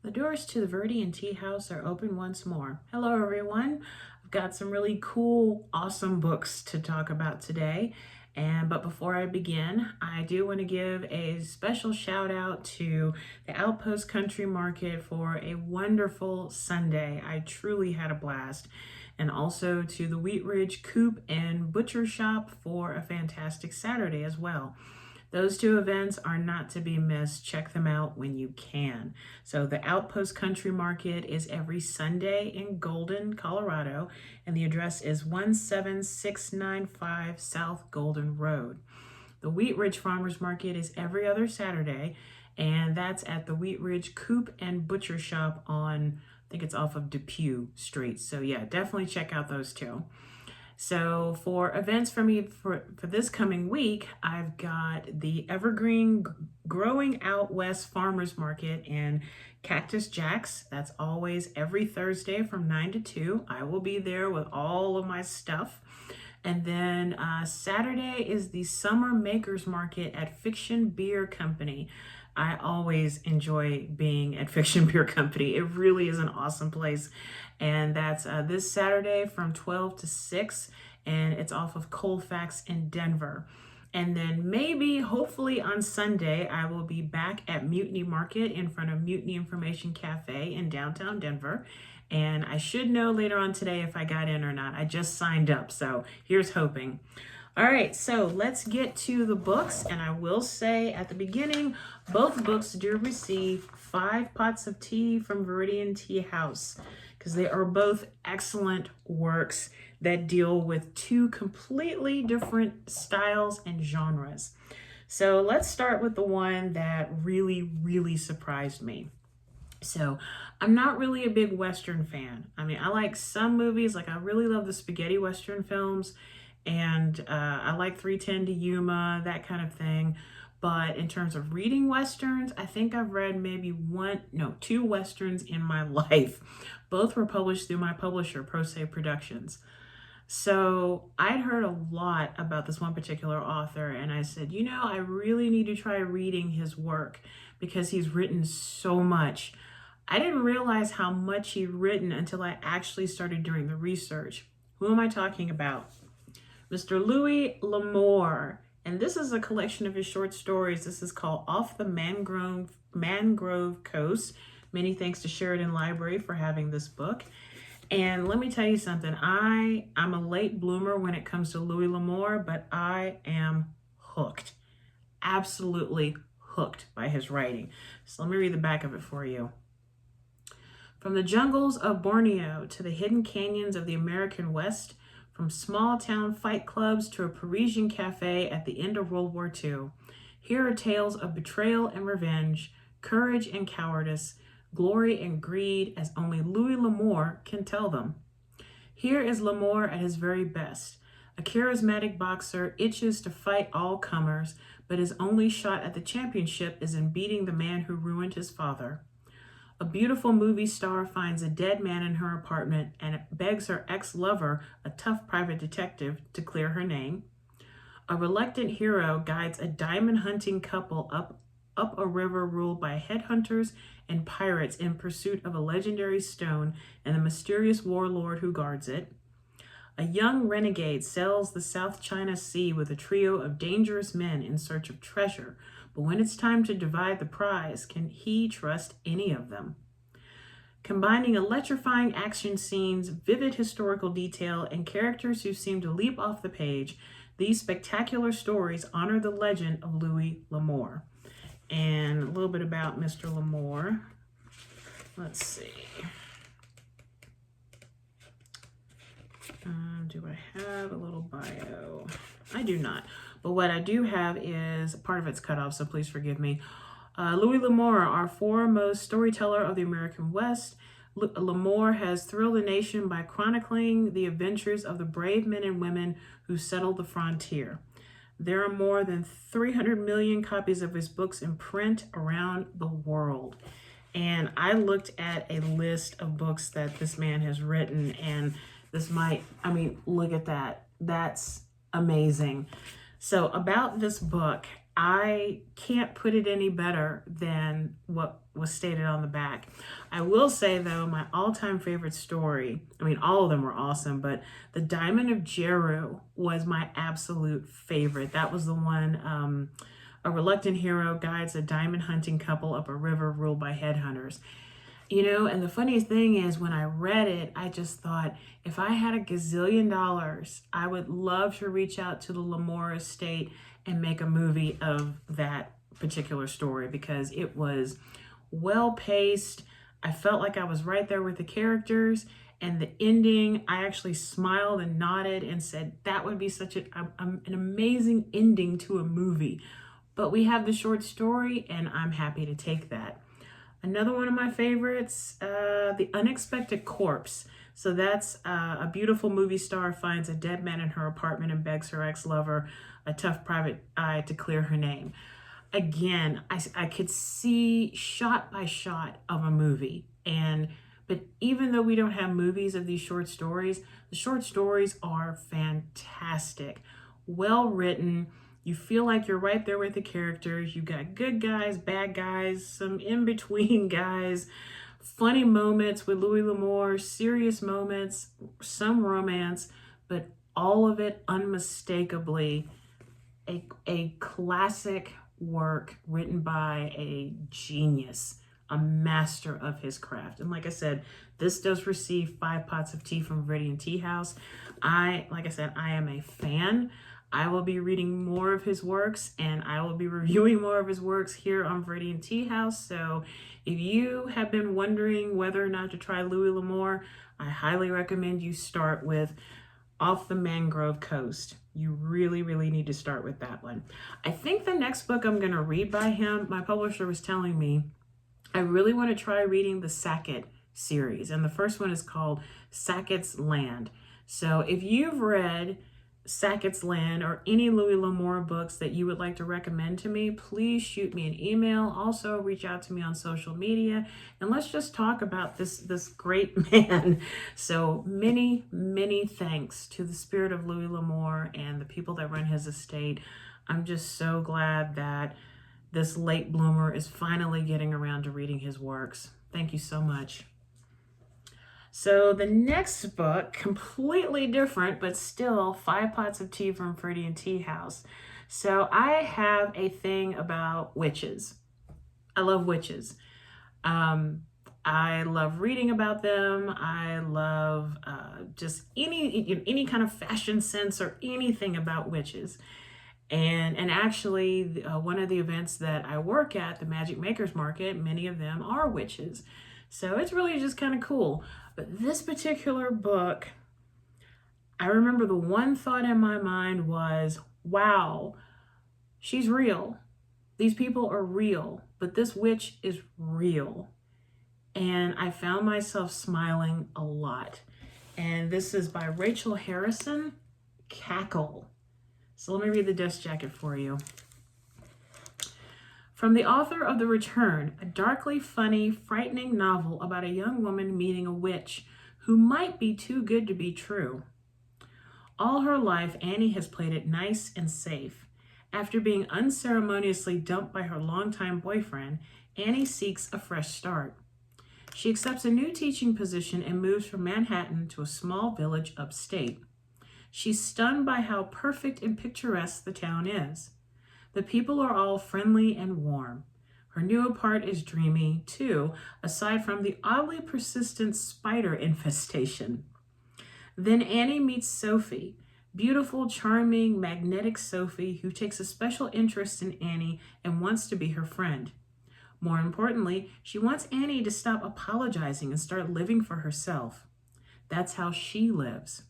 The doors to the Viridian tea house are open once more. Hello, everyone. I've got some really cool, awesome books to talk about today. But before I begin, I do want to give a special shout out to the Outpost Country Market for a wonderful Sunday. I truly had a blast. And also to the Wheat Ridge Coop and Butcher Shop for a fantastic Saturday as well. Those two events are not to be missed. Check them out when you can. So the Outpost Country Market is every Sunday in Golden, Colorado, and the address is 17695 South Golden Road. The Wheat Ridge Farmers Market is every other Saturday, and that's at the Wheat Ridge Coop and Butcher Shop on, I think it's off of Depew Street. So yeah, definitely check out those two. So for events for me for this coming week, I've got the Evergreen Growing Out West Farmers Market in Cactus Jack's. That's always every Thursday from 9 to 2. I will be there with all of my stuff. And then Saturday is the Summer Makers Market at Fiction Beer Company. I always enjoy being at Fiction Beer Company. It really is an awesome place. And that's this Saturday from 12 to 6, and it's off of Colfax in Denver. And then maybe, hopefully on Sunday, I will be back at Mutiny Market in front of Mutiny Information Cafe in downtown Denver. And I should know later on today if I got in or not. I just signed up, so here's hoping. All right, so let's get to the books. And I will say at the beginning, both books do receive 5 pots of tea from Viridian Tea House, because they are both excellent works that deal with 2 completely different styles and genres. So let's start with the one that really surprised me. So I'm not really a big Western fan. I mean, I like some movies, like I really love the spaghetti Western films, and I like 310 to Yuma, that kind of thing. But in terms of reading Westerns, I think I've read maybe 2 Westerns in my life. Both were published through my publisher, Pro Se Productions. So I'd heard a lot about this one particular author, and I said, I really need to try reading his work because he's written so much. I didn't realize how much he'd written until I actually started doing the research. Who am I talking about? Mr. Louis L'Amour. And this is a collection of his short stories. This is called Off the Mangrove Coast. Many thanks to Sheridan Library for having this book. And let me tell you something. I'm a late bloomer when it comes to Louis L'Amour, but I am hooked. Absolutely hooked by his writing. So let me read the back of it for you. From the jungles of Borneo to the hidden canyons of the American West, from small town fight clubs to a Parisian cafe at the end of World War II, here are tales of betrayal and revenge, courage and cowardice, glory and greed as only Louis L'Amour can tell them. Here is L'Amour at his very best. A charismatic boxer itches to fight all comers, but his only shot at the championship is in beating the man who ruined his father. A beautiful movie star finds a dead man in her apartment and begs her ex-lover, a tough private detective, to clear her name. A reluctant hero guides a diamond hunting couple up a river ruled by headhunters and pirates in pursuit of a legendary stone and the mysterious warlord who guards it. A young renegade sails the South China Sea with a trio of dangerous men in search of treasure, but when it's time to divide the prize, can he trust any of them? Combining electrifying action scenes, vivid historical detail, and characters who seem to leap off the page, these spectacular stories honor the legend of Louis L'Amour. And a little bit about Mr. L'Amour. Let's see. Do I have a little bio? I do not. But what I do have is, part of it's cut off, so please forgive me. Louis L'Amour, our foremost storyteller of the American West. L'Amour has thrilled the nation by chronicling the adventures of the brave men and women who settled the frontier. There are more than 300 million copies of his books in print around the world. And I looked at a list of books that this man has written, and look at that. That's amazing. So about this book, I can't put it any better than what was stated on the back. I will say, though, my all-time favorite story, I mean, all of them were awesome, but The Diamond of Jeru was my absolute favorite. That was the one, a reluctant hero guides a diamond hunting couple up a river ruled by headhunters. You know, and the funniest thing is when I read it, I just thought, if I had a gazillion dollars, I would love to reach out to the Lamore estate and make a movie of that particular story, because it was well paced. I felt like I was right there with the characters, and the ending, I actually smiled and nodded and said that would be such an amazing ending to a movie. But we have the short story, and I'm happy to take that. Another one of my favorites, The Unexpected Corpse. So that's a beautiful movie star finds a dead man in her apartment and begs her ex-lover, a tough private eye, to clear her name. Again, I could see shot by shot of a movie. But even though we don't have movies of these short stories, the short stories are fantastic. Well written. You feel like you're right there with the characters. You got good guys, bad guys, some in-between guys, funny moments with Louis L'Amour, serious moments, some romance, but all of it unmistakably a classic work written by a genius, a master of his craft. And like I said, this does receive 5 pots of tea from Viridian Tea House. Like I said, I am a fan. I will be reading more of his works, and I will be reviewing more of his works here on Viridian Tea House. So if you have been wondering whether or not to try Louis L'Amour, I highly recommend you start with Off the Mangrove Coast. You really, really need to start with that one. I think the next book I'm going to read by him, my publisher was telling me, I really want to try reading the Sackett series. And the first one is called Sackett's Land. So if you've read Sackett's Land or any Louis L'Amour books that you would like to recommend to me, please shoot me an email. Also reach out to me on social media, and let's just talk about this great man. So many thanks to the spirit of Louis L'Amour and the people that run his estate. I'm just so glad that this late bloomer is finally getting around to reading his works. Thank you so much. So the next book, completely different, but still 5 pots of tea from Viridian Tea House. So I have a thing about witches. I love witches. I love reading about them. I love just any kind of fashion sense or anything about witches. And actually, one of the events that I work at, the Magic Makers Market, many of them are witches. So it's really just kind of cool. But this particular book, I remember the one thought in my mind was, wow, she's real. These people are real, but this witch is real. And I found myself smiling a lot. And this is by Rachel Harrison, Cackle. So let me read the desk jacket for you. From the author of The Return, a darkly funny, frightening novel about a young woman meeting a witch who might be too good to be true. All her life, Annie has played it nice and safe. After being unceremoniously dumped by her longtime boyfriend, Annie seeks a fresh start. She accepts a new teaching position and moves from Manhattan to a small village upstate. She's stunned by how perfect and picturesque the town is. The people are all friendly and warm. Her new apart is dreamy, too, aside from the oddly persistent spider infestation. Then Annie meets Sophie, beautiful, charming, magnetic Sophie, who takes a special interest in Annie and wants to be her friend. More importantly, she wants Annie to stop apologizing and start living for herself. That's how she lives.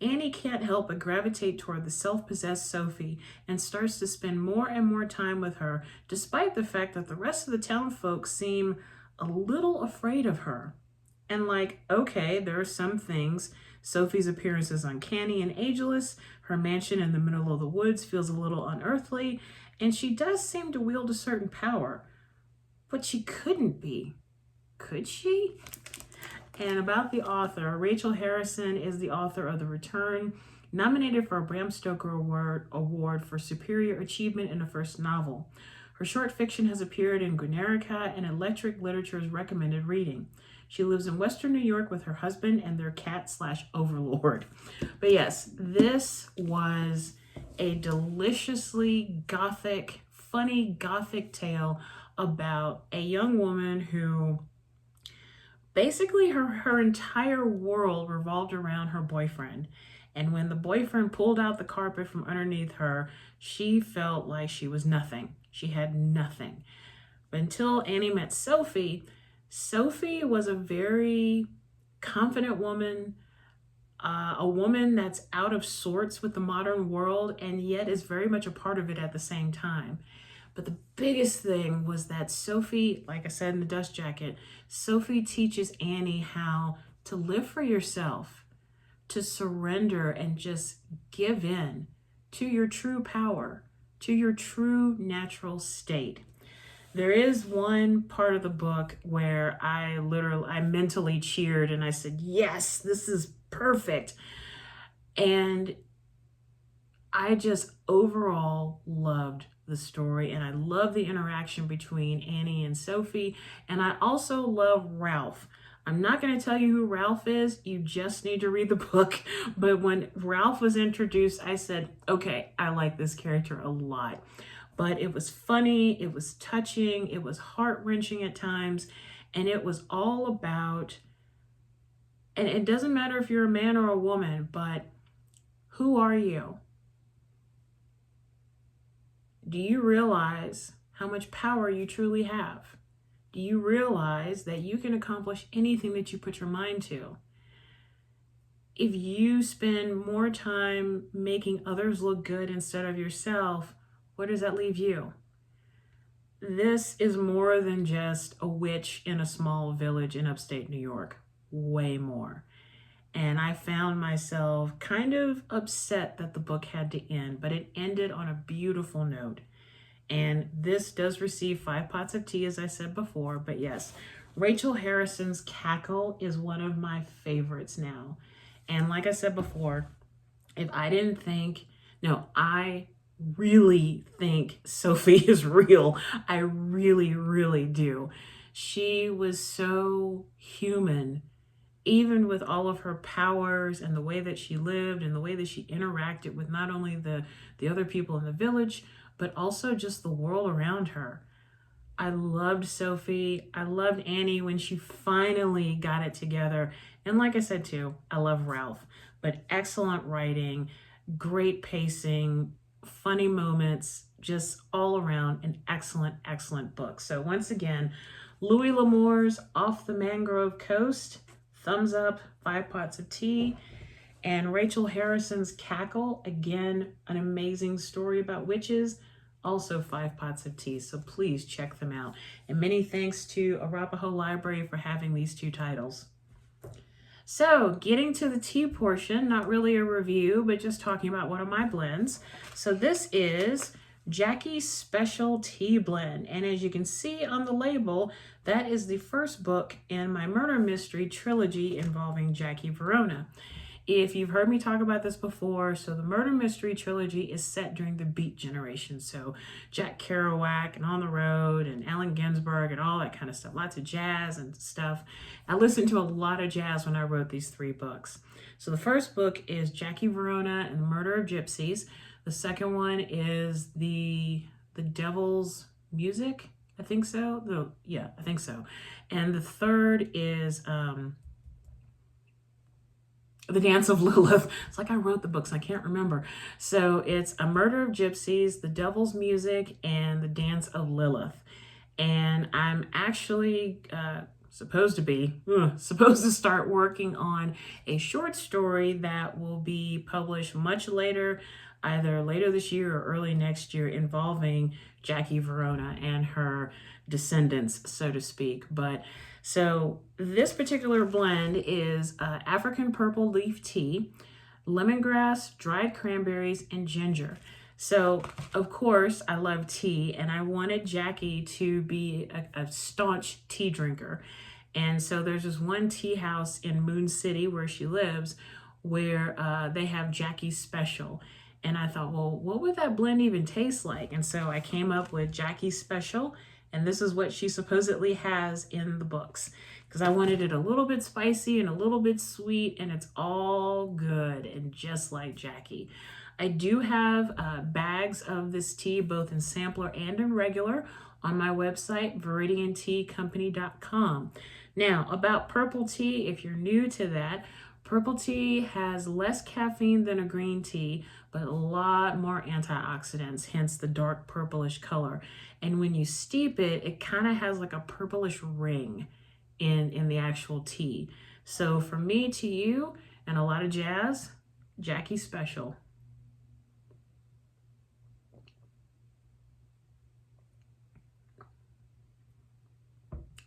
Annie can't help but gravitate toward the self-possessed Sophie and starts to spend more and more time with her, despite the fact that the rest of the town folks seem a little afraid of her. And okay, there are some things. Sophie's appearance is uncanny and ageless, her mansion in the middle of the woods feels a little unearthly, and she does seem to wield a certain power. But she couldn't be. Could she? And about the author, Rachel Harrison is the author of The Return. nominated for a Bram Stoker Award for Superior Achievement in a First Novel. Her short fiction has appeared in Guernica and Electric Literature's recommended reading. She lives in Western New York with her husband and their cat/overlord. But yes, this was a deliciously gothic, funny gothic tale about a young woman who basically her entire world revolved around her boyfriend. And when the boyfriend pulled out the carpet from underneath her, she felt like she was nothing. She had nothing. But until Annie met Sophie, Sophie was a very confident woman, a woman that's out of sorts with the modern world and yet is very much a part of it at the same time. But the biggest thing was that Sophie, like I said in the dust jacket, Sophie teaches Annie how to live for yourself, to surrender and just give in to your true power, to your true natural state. There is one part of the book where I mentally cheered and I said, yes, this is perfect. And I just overall loved the story, and I love the interaction between Annie and Sophie, and I also love Ralph. I'm not going to tell you who Ralph is. You just need to read the book. But when Ralph was introduced, I said, okay, I like this character a lot. But it was funny, it was touching, it was heart-wrenching at times, and it was all about, and it doesn't matter if you're a man or a woman, but who are you? Do you realize how much power you truly have? Do you realize that you can accomplish anything that you put your mind to? If you spend more time making others look good instead of yourself, where does that leave you? This is more than just a witch in a small village in upstate New York. Way more. And I found myself kind of upset that the book had to end, but it ended on a beautiful note. And this does receive 5 pots of tea, as I said before, but yes, Rachel Harrison's Cackle is one of my favorites now. And like I said before, I really think Sophie is real. I really, really do. She was so human, even with all of her powers and the way that she lived and the way that she interacted with not only the other people in the village, but also just the world around her. I loved Sophie. I loved Annie when she finally got it together. And like I said too, I love Ralph. But excellent writing, great pacing, funny moments, just all around an excellent, excellent book. So once again, Louis L'Amour's Off the Mangrove Coast, thumbs up, 5 pots of tea. And Rachel Harrison's Cackle, again, an amazing story about witches, also 5 pots of tea. So please check them out. And many thanks to Arapahoe Library for having these 2 titles. So getting to the tea portion, not really a review, but just talking about one of my blends. So this is Jackie's Special Tea Blend. And as you can see on the label, that is the first book in my murder mystery trilogy involving Jackie Verona. If you've heard me talk about this before, so the murder mystery trilogy is set during the Beat generation. So Jack Kerouac and On the Road and Allen Ginsberg and all that kind of stuff. Lots of jazz and stuff. I listened to a lot of jazz when I wrote these 3 books. So the first book is Jackie Verona and the Murder of Gypsies. The second one is the Devil's Music. I think so. I think so. And the third is The Dance of Lilith. It's like I wrote the books, I can't remember. So it's A Murder of Gypsies, The Devil's Music, and The Dance of Lilith. And I'm actually supposed to start working on a short story that will be published much later, either later this year or early next year, involving Jackie Verona and her descendants, so to speak. But so this particular blend is African purple leaf tea, lemongrass, dried cranberries, and ginger. So of course I love tea, and I wanted Jackie to be a staunch tea drinker. And so there's this one tea house in Moon City where she lives where they have Jackie's Special. And I thought, well, what would that blend even taste like? And so I came up with Jackie's Special, and this is what she supposedly has in the books, because I wanted it a little bit spicy and a little bit sweet, and it's all good and just like Jackie. I do have bags of this tea, both in sampler and in regular, on my website, viridianteacompany.com. Now, about purple tea, if you're new to that, purple tea has less caffeine than a green tea, but a lot more antioxidants, hence the dark purplish color. And when you steep it, it kind of has like a purplish ring in the actual tea. So from me to you and a lot of jazz, Jackie's Special.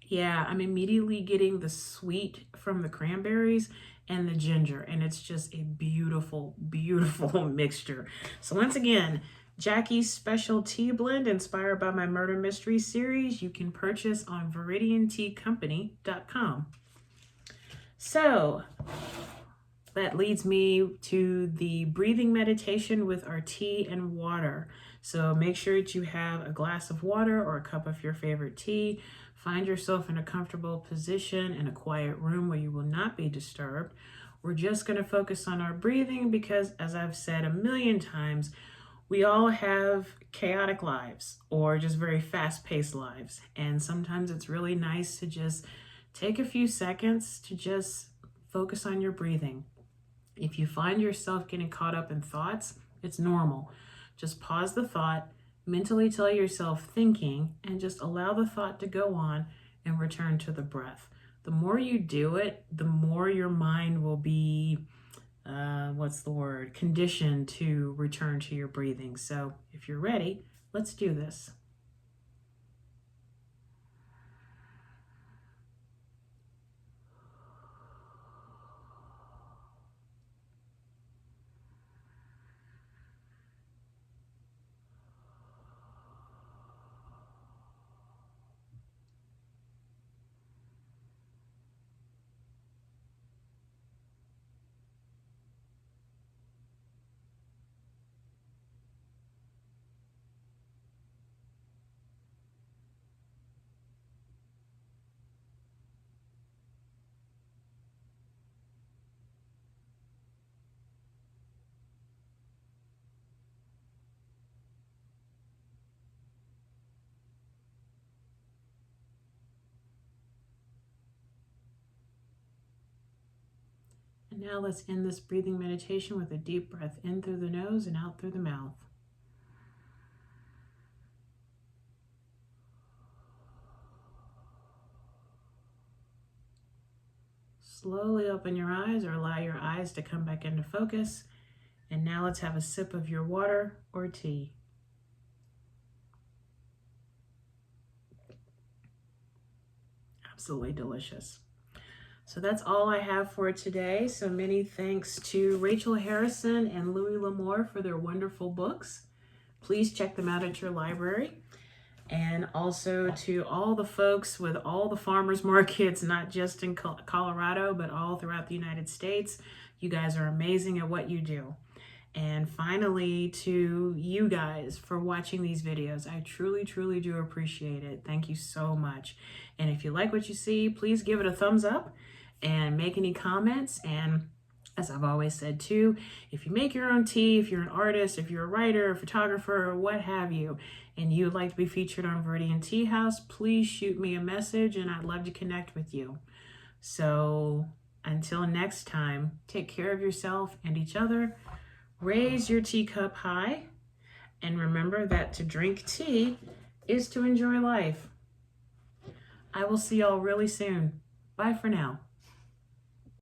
Yeah, I'm immediately getting the sweet from the cranberries and the ginger, and it's just a beautiful, beautiful mixture. So once again, Jackie's Special Tea Blend, inspired by my murder mystery series, you can purchase on viridianteacompany.com. So that leads me to the breathing meditation with our tea and water. So make sure that you have a glass of water or a cup of your favorite tea. Find yourself in a comfortable position in a quiet room where you will not be disturbed. We're just going to focus on our breathing because, as I've said a million times, we all have chaotic lives or just very fast-paced lives. And sometimes it's really nice to just take a few seconds to just focus on your breathing. If you find yourself getting caught up in thoughts, it's normal. Just pause the thought, mentally tell yourself thinking, and just allow the thought to go on and return to the breath. The more you do it, the more your mind will be, conditioned to return to your breathing. So if you're ready, let's do this. And now let's end this breathing meditation with a deep breath in through the nose and out through the mouth. Slowly open your eyes or allow your eyes to come back into focus. And now let's have a sip of your water or tea. Absolutely delicious. So that's all I have for today. So many thanks to Rachel Harrison and Louis L'Amour for their wonderful books. Please check them out at your library. And also to all the folks with all the farmers markets, not just in Colorado, but all throughout the United States. You guys are amazing at what you do. And finally, to you guys for watching these videos. I truly, truly do appreciate it. Thank you so much. And if you like what you see, please give it a thumbs up and make any comments. And as I've always said too, if you make your own tea, if you're an artist, if you're a writer, a photographer, or what have you, and you'd like to be featured on Viridian Tea House, please shoot me a message and I'd love to connect with you. So until next time, take care of yourself and each other. Raise your teacup high, and remember that to drink tea is to enjoy life. I will see y'all really soon. Bye for now.